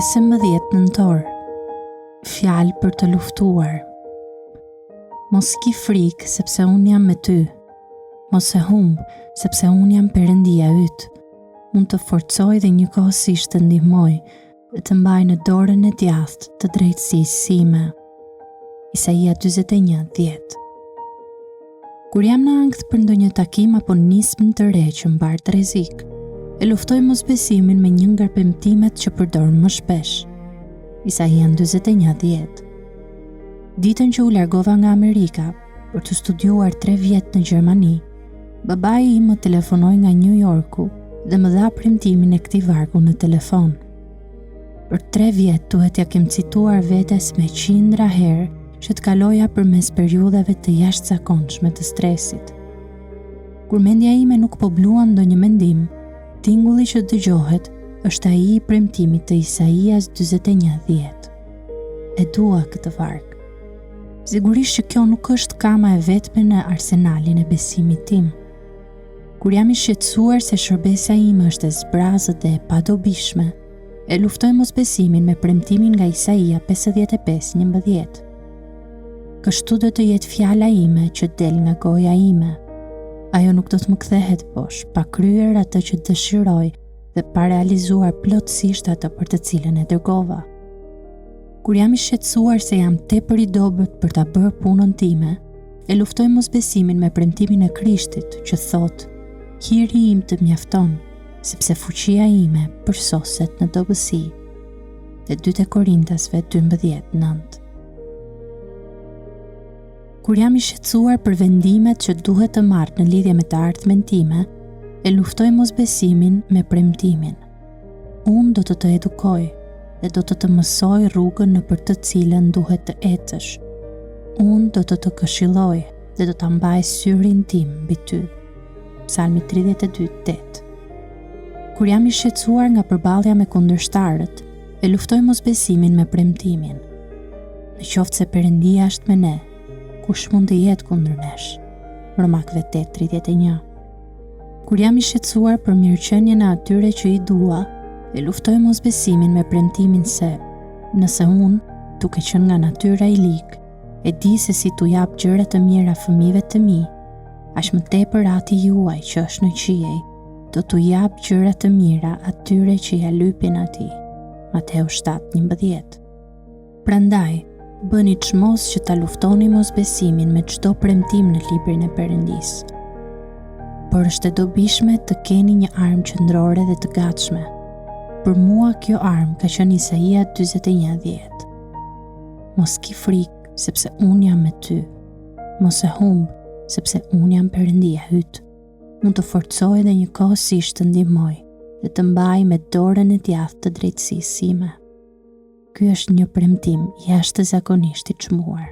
15 nëntor. Fjalë për të luftuar. Mos ki frikë sepse unë jam me ty. Mos e humb sepse unë jam Perëndia yt. Unë të forcoj dhe njëkohësisht të ndihmoj dhe të mbaj në dorën e djathtë të drejtësisë sime. Isaia 41:10. Kur jam në ankth për ndonjë takim apo nismë të re që mbart rrezik, e luftoj mosbesimin me një nga premtimet që përdor më shpesh. Isaia 41:10. Ditën që u largova nga Amerika për të studiuar 3 vjet në Gjermani, babai im më telefonoi nga New Yorku dhe më dha premtimin e këtij vargu në telefon. Për 3 vjet duhet ja kem cituar vetes me qindra herë që të kaloja përmes periudhave të jashtëzakonshme të stresit. Kur mendja ime nuk po bluan ndonjë mendim, tingulli që dëgjohet është ai i premtimit të Isaias 41:10. E dua këtë varg. Sigurisht që kjo nuk është kama e vetme në arsenalin e besimit tim. Kur jam i shqetësuar se shërbesa ime është e zbrazët dhe e padobishme, e luftoj mosbesimin me premtimin nga Isaia 55:11. Kështu do të jetë fjala ime që del nga goja ime. Ajo nuk do të më kthehet poshtë, pa kryer atë që dëshiroj dhe pa realizuar plotësisht atë për të cilën e dërgova. Kur jam i shqetësuar se jam tepër i dobët për ta bërë punën time, e luftoj mosbesimin me premtimin e Krishtit që thotë: "Hiri im të mjafton, sepse fuqia ime përsoset në dobësi." Dhe 2 Korintasve 12:9. Kur jam i shqetësuar për vendimet që duhet të marr në lidhje me të ardhmen time, e luftoj mosbesimin me premtimin: "Unë do të të edukoj dhe do të të mësoj rrugën në për të cilën duhet të ecësh. Unë do të të këshilloj dhe do ta mbaj syrin tim mbi ty." Psalmi 32:8. Kur jam i shqetësuar nga përballja me kundërshtarët, e luftoj mosbesimin me premtimin: "Në qoftë se Perëndia është me ne, kush mund të jetë kundër nesh?" Romakëve 8:31. Kur jam i shqetësuar për mirëqenien e atyre që i dua, e luftoj mosbesimin me premtimin se nëse unë, duke qenë nga natyra i lig, e di se si t'u jap gjëra të mira fëmijëve të mi, aq më tepër Ati juaj që është në qiej, do t'u jap gjëra të mira atyre që ja lypin Atij. Mateu 7:11. Prandaj, bëni çmos që ta luftoni mosbesimin me çdo premtim në librin e Perëndisë. Por është e dobishme të keni një armë qendrore dhe të gatshme. Për mua kjo armë ka qenë Isaia 41:10. Mos ki frikë, sepse unë jam me ty. Mos e humb, sepse unë jam Perëndia yt. Unë të forcoj dhe njëkohësisht të ndihmoj dhe të mbaj me dorën e djathtë të drejtësisë sime. Ky është një premtim jashtëzakonisht i çmuar.